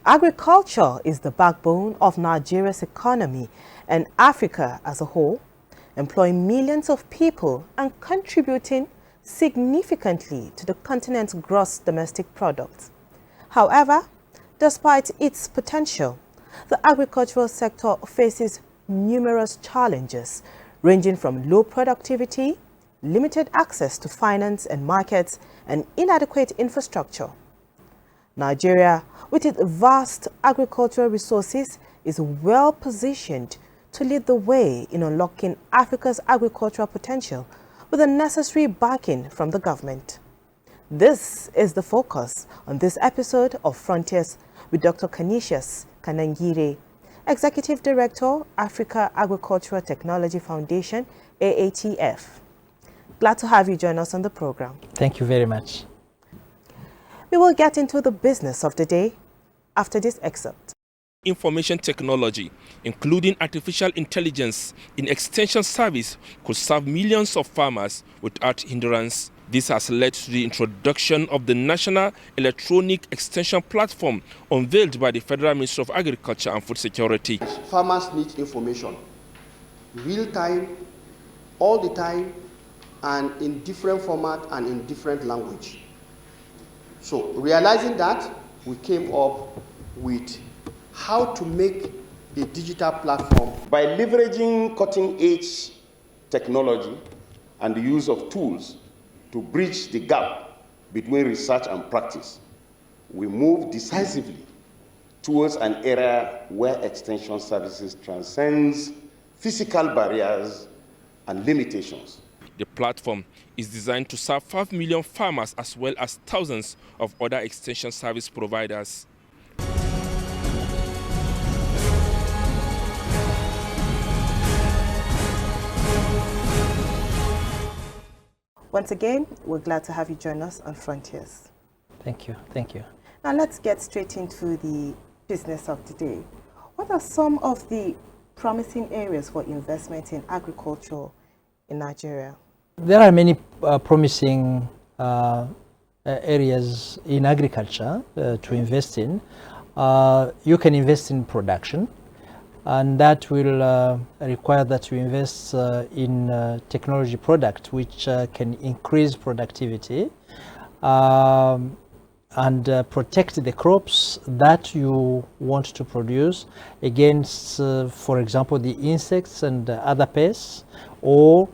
Agriculture is the backbone of Nigeria's economy and Africa as a whole, employing millions of people and contributing significantly to the continent's gross domestic product. However, despite its potential, the agricultural sector faces numerous challenges, ranging from low productivity, limited access to finance and markets, and inadequate infrastructure. Nigeria, with its vast agricultural resources, is well positioned to lead the way in unlocking Africa's agricultural potential with the necessary backing from the government. This is the focus on this episode of Frontiers with Dr. Canisius Kanangire, Executive Director, Africa Agricultural Technology Foundation, AATF. Glad to have you join us on the program. Thank you very much. We will get into the business of the day after this excerpt. Information technology, including artificial intelligence in extension service, could serve millions of farmers without hindrance. This has led to the introduction of the National Electronic Extension Platform unveiled by the Federal Ministry of Agriculture and Food Security. Farmers need information, real time, all the time, and in different format and in different language. So realizing that, we came up with how to make a digital platform. By leveraging cutting-edge technology and the use of tools to bridge the gap between research and practice, we move decisively towards an era where extension services transcends physical barriers and limitations. The platform is designed to serve 5 million farmers as well as thousands of other extension service providers. Once again, we're glad to have you join us on Frontiers. Thank you. Thank you. Now let's get straight into the business of the day. What are some of the promising areas for investment in agriculture in Nigeria? There are many promising areas in agriculture to invest in. You can invest in production, and that will require that you invest in technology product which can increase productivity and protect the crops that you want to produce against, for example, the insects and other pests, or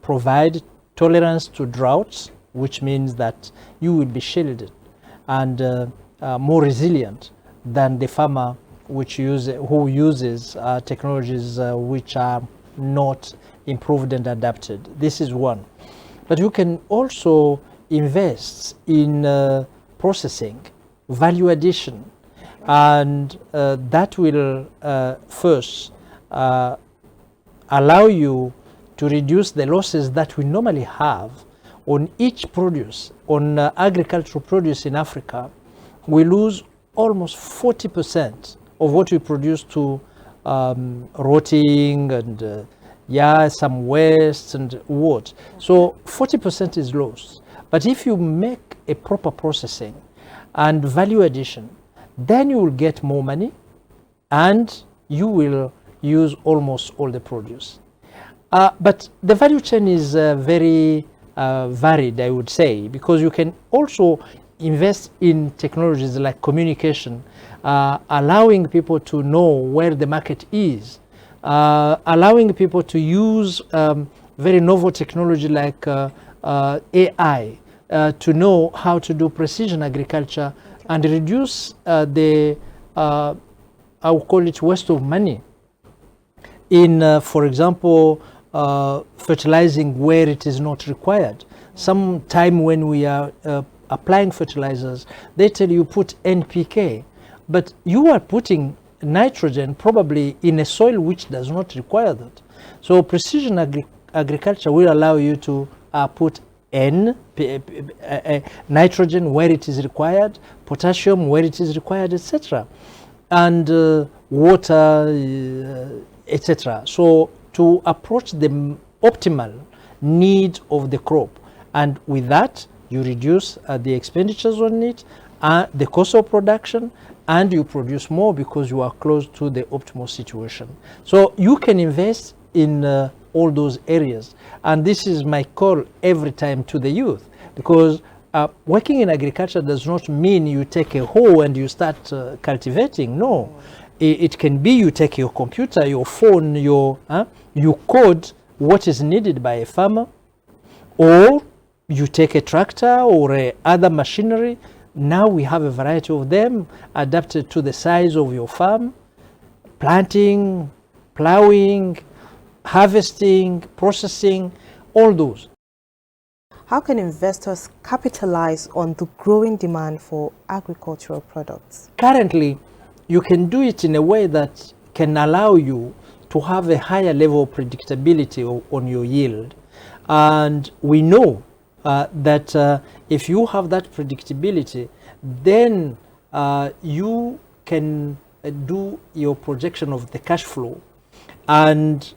provide tolerance to droughts, which means that you will be shielded and more resilient than the farmer who uses technologies which are not improved and adapted. This is one. But you can also invest in processing, value addition, and that will first allow you to reduce the losses that we normally have on each produce. On agricultural produce in Africa, we lose almost 40% of what we produce to rotting and some waste and what. So 40% is lost. But if you make a proper processing and value addition, then you will get more money and you will use almost all the produce. But the value chain is very varied, I would say, because you can also invest in technologies like communication, allowing people to know where the market is, allowing people to use very novel technology like AI to know how to do precision agriculture and reduce the, I would call it, waste of money in, for example, fertilizing where it is not required. Some time when we are applying fertilizers, they tell you put NPK, but you are putting nitrogen probably in a soil which does not require that. So precision agriculture will allow you to put nitrogen where it is required, potassium where it is required, etc., and water, etc. So to approach the optimal need of the crop, and with that you reduce the expenditures on it, the cost of production, and you produce more because you are close to the optimal situation. So you can invest in all those areas. And this is my call every time to the youth, because working in agriculture does not mean you take a hoe and you start cultivating. No, it can be you take your computer, your phone, you code what is needed by a farmer, or you take a tractor or other machinery. Now we have a variety of them adapted to the size of your farm: planting, plowing, harvesting, processing, all those. How can investors capitalize on the growing demand for agricultural products? Currently, you can do it in a way that can allow you to have a higher level of predictability on your yield. And we know that if you have that predictability, then you can do your projection of the cash flow and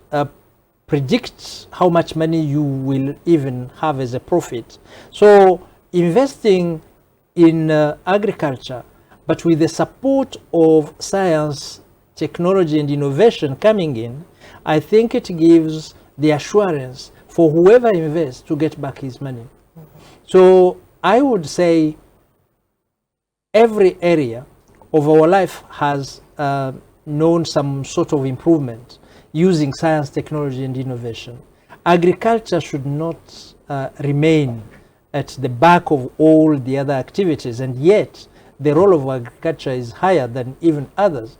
predict how much money you will even have as a profit. So investing in agriculture, but with the support of science, technology, and innovation coming in, I think it gives the assurance for whoever invests to get back his money. So I would say every area of our life has known some sort of improvement using science, technology, and innovation. Agriculture should not remain at the back of all the other activities, and yet the role of agriculture is higher than even others.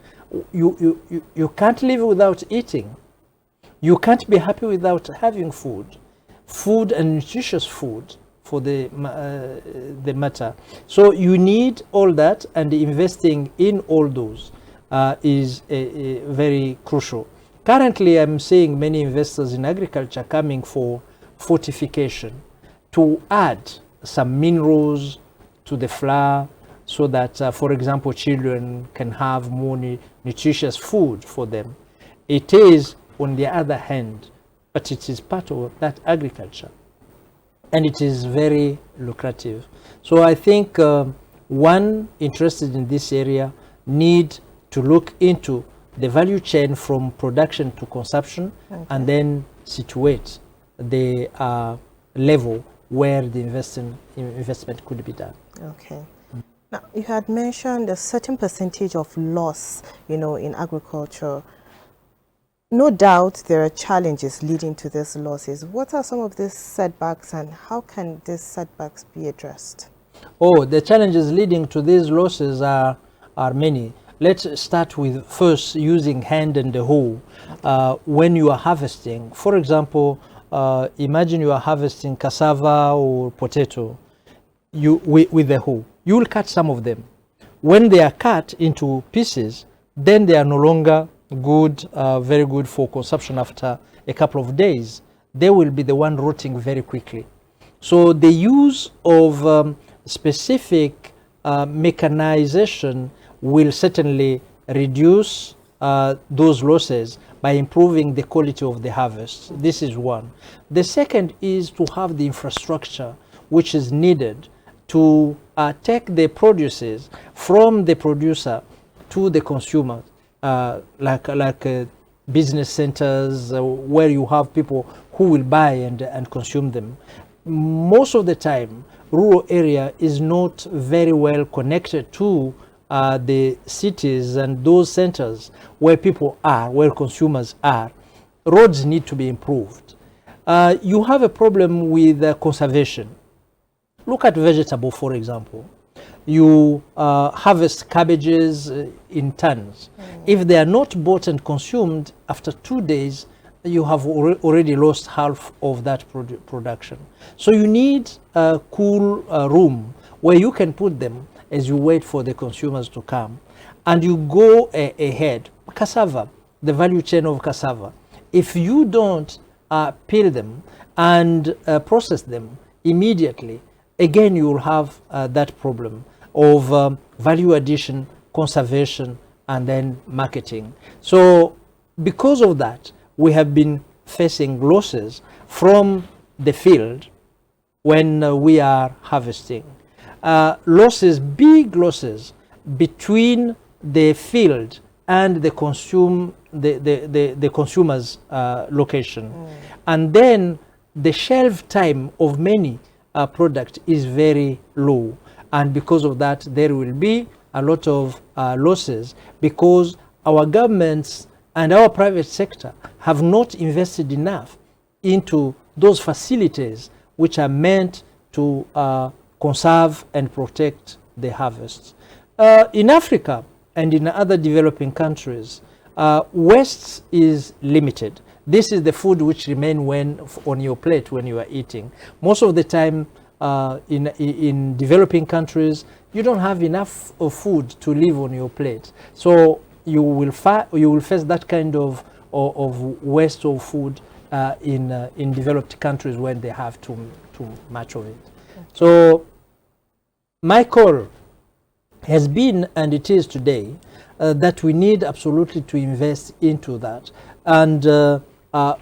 You can't live without eating. You can't be happy without having food and nutritious food for the matter. So you need all that, and investing in all those is very crucial. Currently, I'm seeing many investors in agriculture coming for fortification, to add some minerals to the flour so that, for example, children can have more nutritious food for them. It is, on the other hand, but it is part of that agriculture, and it is very lucrative. So I think one interested in this area need to look into the value chain from production to consumption, and then situate the level where the investment could be done. Okay. Now, you had mentioned a certain percentage of loss, in agriculture. No doubt there are challenges leading to these losses. What are some of these setbacks, and how can these setbacks be addressed? Oh, the challenges leading to these losses are many. Let's start with first using hand and the hoe when you are harvesting. For example, imagine you are harvesting cassava or potato with the hoe. You will cut some of them. When they are cut into pieces, then they are no longer good, very good for consumption after a couple of days. They will be the one rotting very quickly. So the use of specific mechanization will certainly reduce those losses by improving the quality of the harvest. This is one. The second is to have the infrastructure which is needed to take the produces from the producer to the consumer, like business centers where you have people who will buy and consume them. Most of the time, rural area is not very well connected to the cities and those centers where people are, where consumers are. Roads need to be improved. You have a problem with conservation. Look at vegetable, for example. You harvest cabbages in tons. If they are not bought and consumed, after 2 days, you have already lost half of that production. So you need a cool room where you can put them as you wait for the consumers to come. And you go ahead. Cassava, the value chain of cassava. If you don't peel them and process them immediately, again you will have that problem of value addition, conservation, and then marketing. So because of that, we have been facing losses from the field when we are harvesting. losses, big losses between the field and the consumer's location. And then the shelf time of many product is very low, and because of that there will be a lot of losses, because our governments and our private sector have not invested enough into those facilities which are meant to conserve and protect the harvests. In Africa and in other developing countries, waste is limited. This is the food which remain on your plate when you are eating. Most of the time in developing countries, you don't have enough of food to live on your plate. So you will face that kind of waste of food in developed countries when they have too much of it. So my call has been, and it is today, that we need absolutely to invest into that. And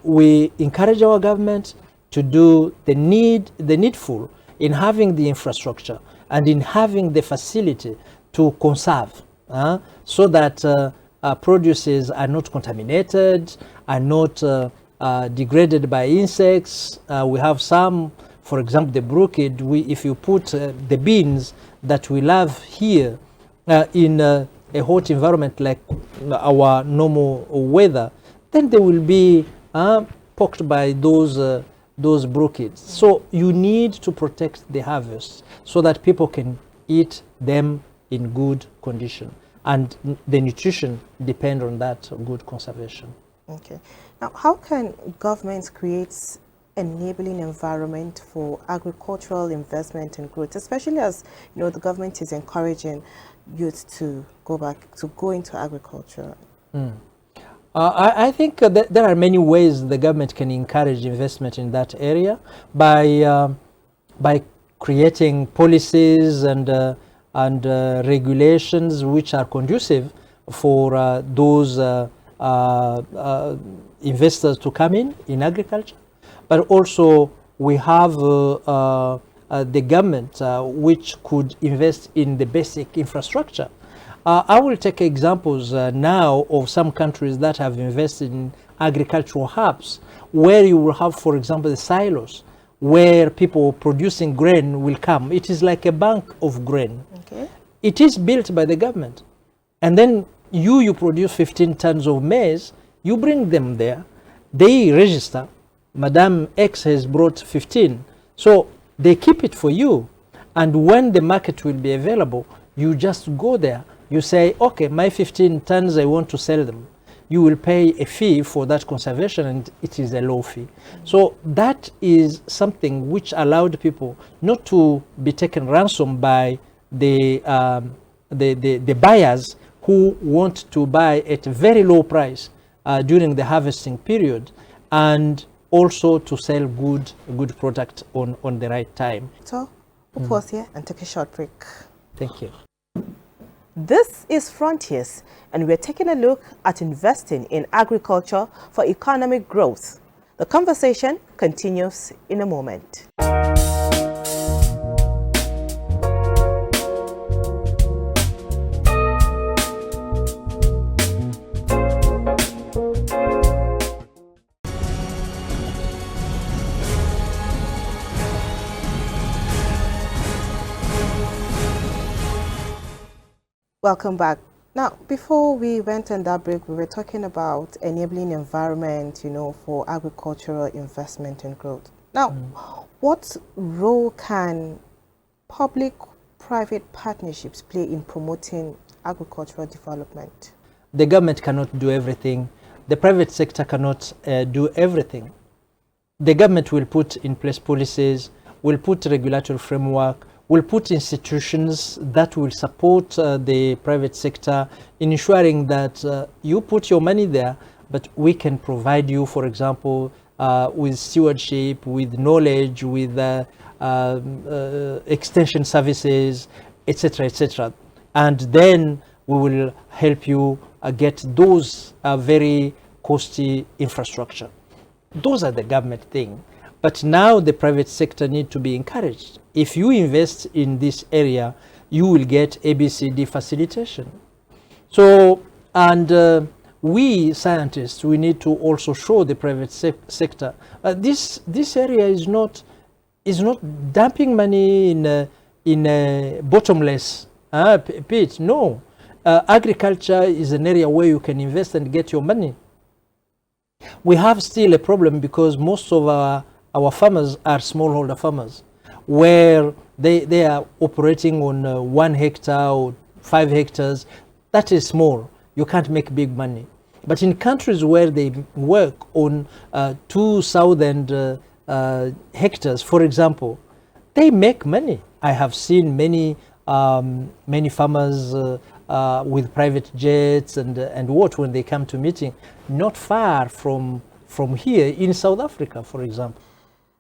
we encourage our government to do the needful in having the infrastructure and in having the facility to conserve, so that produces are not contaminated, are not degraded by insects. We have some, for example, the brookid. If you put the beans that we love here in a hot environment like our normal weather, then they will be poked by those brookids. So you need to protect the harvest so that people can eat them in good condition, and the nutrition depend on that good conservation. Okay. Now, how can governments create enabling environment for agricultural investment and growth, especially as the government is encouraging youth to go into agriculture? I think that there are many ways the government can encourage investment in that area by creating policies and regulations which are conducive for those investors to come in agriculture. But also we have the government which could invest in the basic infrastructure. I will take examples now of some countries that have invested in agricultural hubs, where you will have, for example, the silos where people producing grain will come. It is like a bank of grain. Okay. It is built by the government. And then you produce 15 tons of maize, you bring them there, they register, Madam X has brought 15. So they keep it for you. And when the market will be available, you just go there. You say, okay, my 15 tons, I want to sell them. You will pay a fee for that conservation, and it is a low fee. So that is something which allowed people not to be taken ransom by the buyers who want to buy at a very low price during the harvesting period, and also to sell good product on the right time. So we'll pause here and take a short break. Thank you. This is Frontiers, and we're taking a look at investing in agriculture for economic growth. The conversation continues in a moment. Welcome back. Now, before we went on that break, we were talking about enabling environment, for agricultural investment and growth. Now, what role can public-private partnerships play in promoting agricultural development? The government cannot do everything. The private sector cannot do everything. The government will put in place policies, will put regulatory framework, will put institutions that will support the private sector in ensuring that you put your money there, but we can provide you, for example, with stewardship, with knowledge, with extension services, etc., etc. And then we will help you get those very costly infrastructure. Those are the government thing. But now the private sector need to be encouraged. If you invest in this area, you will get ABCD facilitation. So, and we scientists, we need to also show the private sector this area is not dumping money in a bottomless pit. No, agriculture is an area where you can invest and get your money. We have still a problem because most of our farmers are smallholder farmers, where they are operating on 1 hectare or 5 hectares. That is small. You can't make big money. But in countries where they work on 2,000 hectares, for example, they make money. I have seen many farmers with private jets and what, when they come to meeting, not far from here in South Africa, for example.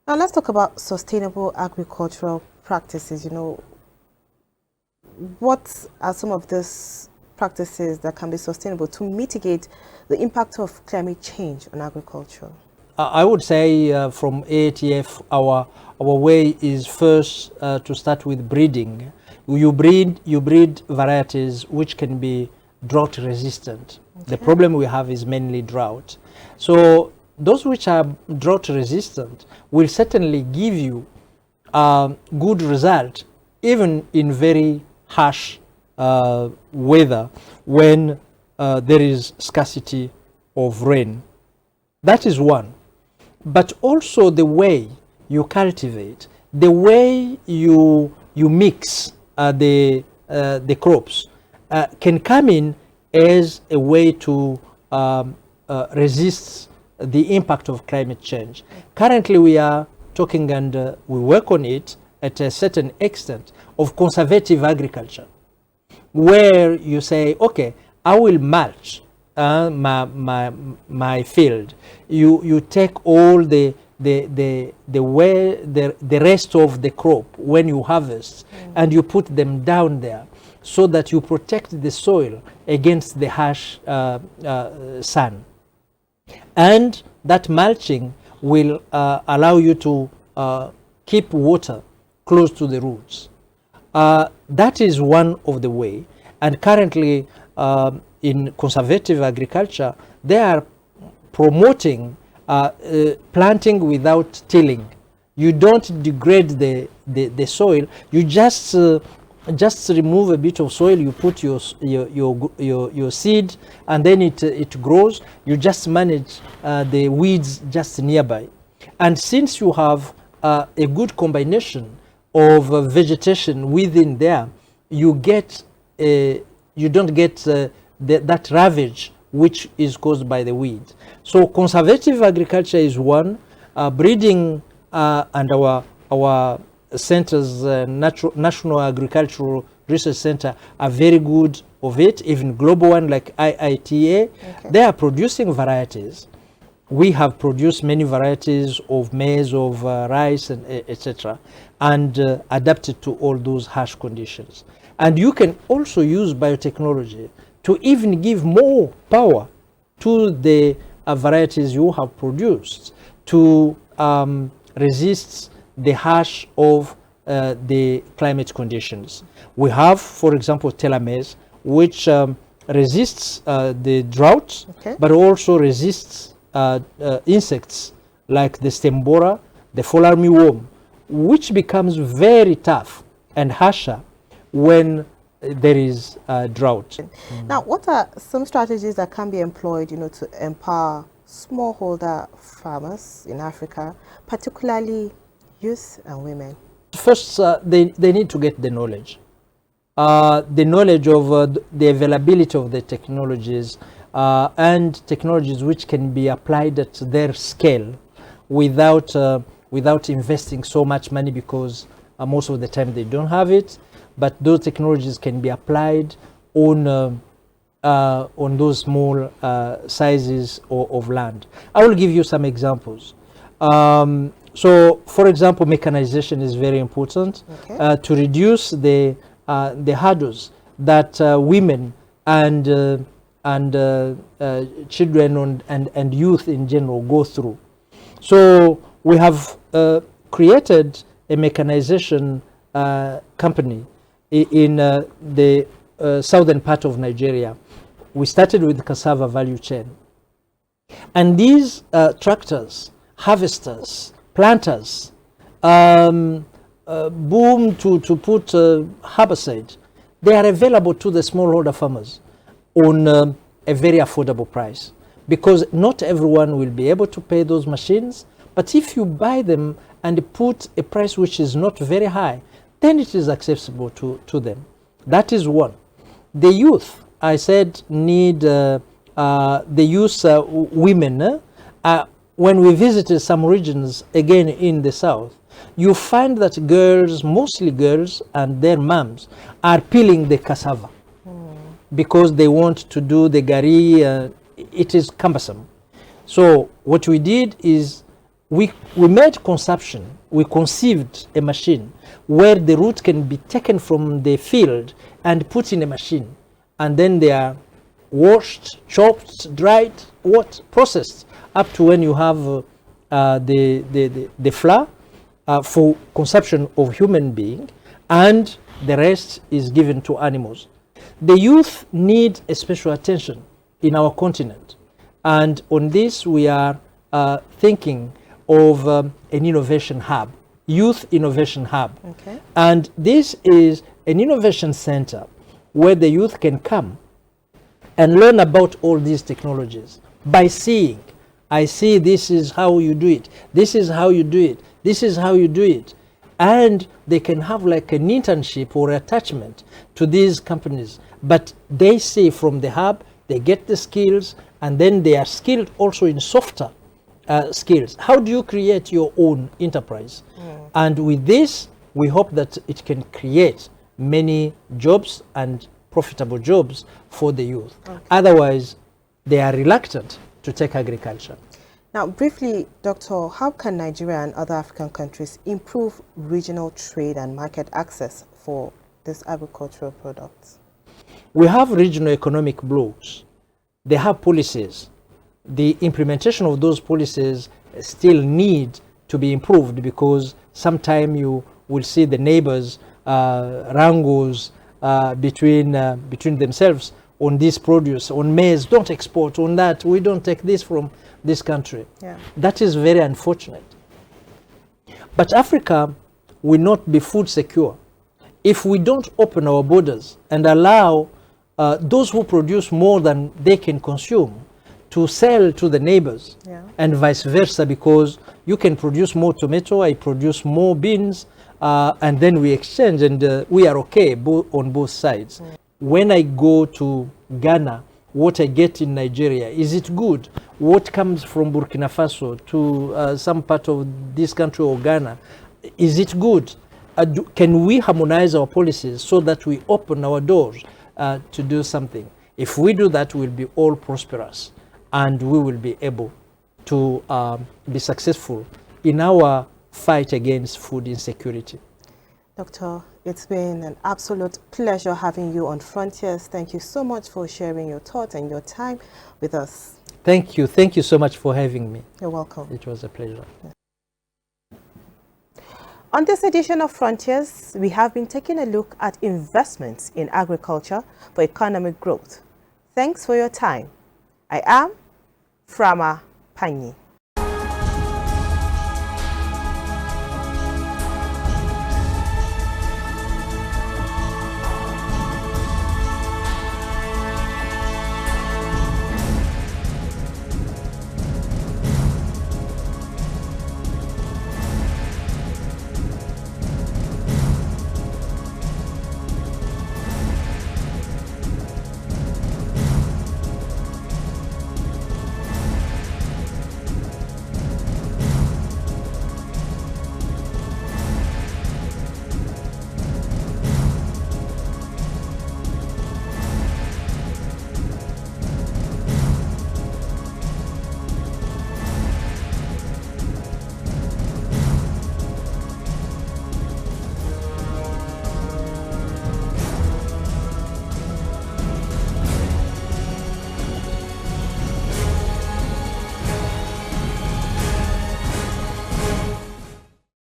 Now let's talk about sustainable agricultural practices. You know, what are some of these practices that can be sustainable to mitigate the impact of climate change on agriculture? I would say from AATF, our way is first to start with breeding. You breed varieties which can be drought resistant. Okay. The problem we have is mainly drought. So those which are drought resistant will certainly give you good result even in very harsh weather when there is scarcity of rain. That is one. But also the way you cultivate, the way you mix the crops can come in as a way to resist the impact of climate change. Currently we are talking, and we work on it at a certain extent, of conservative agriculture, where you say, okay, I will mulch my field. You take all the rest of the crop when you harvest, and you put them down there, so that you protect the soil against the harsh sun. And that mulching will allow you to keep water close to the roots. That is one of the way. And currently in conservative agriculture, they are promoting planting without tilling. You don't degrade the soil. You just remove a bit of soil. You put your seed, and then it grows. You just manage the weeds just nearby. And since you have a good combination of vegetation within there, you don't get that ravage which is caused by the weed. So conservative agriculture is one. Breeding and our centers, National Agricultural Research Center, are very good of it. Even global one like IITA, okay, they are producing varieties. We have produced many varieties of maize, of rice, and etc., and adapted to all those harsh conditions. And you can also use biotechnology to even give more power to the varieties you have produced to resist the harsh of the climate conditions. We have, for example, telomeres, which resists the drought, okay, but also resists insects like the stem borer, the fall armyworm, which becomes very tough and harsher when there is drought. Now, what are some strategies that can be employed, you know, to empower smallholder farmers in Africa, particularly youth and women? First, they need to get the knowledge of the availability of the technologies and technologies which can be applied at their scale without investing so much money, because most of the time they don't have it. But those technologies can be applied on those small sizes of land. I will give you some examples. So, for example, mechanization is very important, okay, to reduce the hurdles that women and children and youth in general go through. So we have created a mechanization company in the southern part of Nigeria. We started with cassava value chain. And these tractors, harvesters, planters, boom to put herbicide, they are available to the smallholder farmers on a very affordable price, because not everyone will be able to pay those machines. But if you buy them and put a price which is not very high, then it is accessible to them. That is one. The youth, I said, need the youth, women. When we visited some regions, again in the south, you find that girls, mostly girls and their moms, are peeling the cassava because they want to do the gari. It is cumbersome. So what we did is we made consumption. We conceived a machine where the root can be taken from the field and put in a machine, and then they are washed, chopped, dried, processed up to when you have the flour for consumption of human being, and the rest is given to animals. The youth need a special attention in our continent, and on this we are thinking of an innovation hub, youth innovation hub. Okay. And this is an innovation center where the youth can come and learn about all these technologies by seeing. I see this is how you do it, this is how you do it, this is how you do it. And they can have like an internship or attachment to these companies. But they see from the hub, they get the skills, and then they are skilled also in softer skills. How do you create your own enterprise? And with this, we hope that it can create many jobs and profitable jobs for the youth. Okay. Otherwise, they are reluctant to take agriculture. Now, briefly, Doctor, how can Nigeria and other African countries improve regional trade and market access for these agricultural products? We have regional economic blocks. They have policies. The implementation of those policies still need to be improved, because sometimes you will see the neighbors wrangles between themselves on this produce, on maize, don't export, on that, we don't take this from this country. Yeah. That is very unfortunate. But Africa will not be food secure if we don't open our borders and allow those who produce more than they can consume to sell to the neighbors, and vice versa, because you can produce more tomato, I produce more beans, and then we exchange, and we are okay on both sides. When I go to Ghana, what I get in Nigeria, is it good? What comes from Burkina Faso to some part of this country or Ghana, is it good? Can we harmonize our policies so that we open our doors to do something? If we do that, we'll be all prosperous, and we will be able to be successful in our fight against food insecurity. Doctor, it's been an absolute pleasure having you on Frontiers. Thank you so much for sharing your thoughts and your time with us. Thank you. Thank you so much for having me. You're welcome. It was a pleasure. On this edition of Frontiers, we have been taking a look at investments in agriculture for economic growth. Thanks for your time. I am Frama Panyi.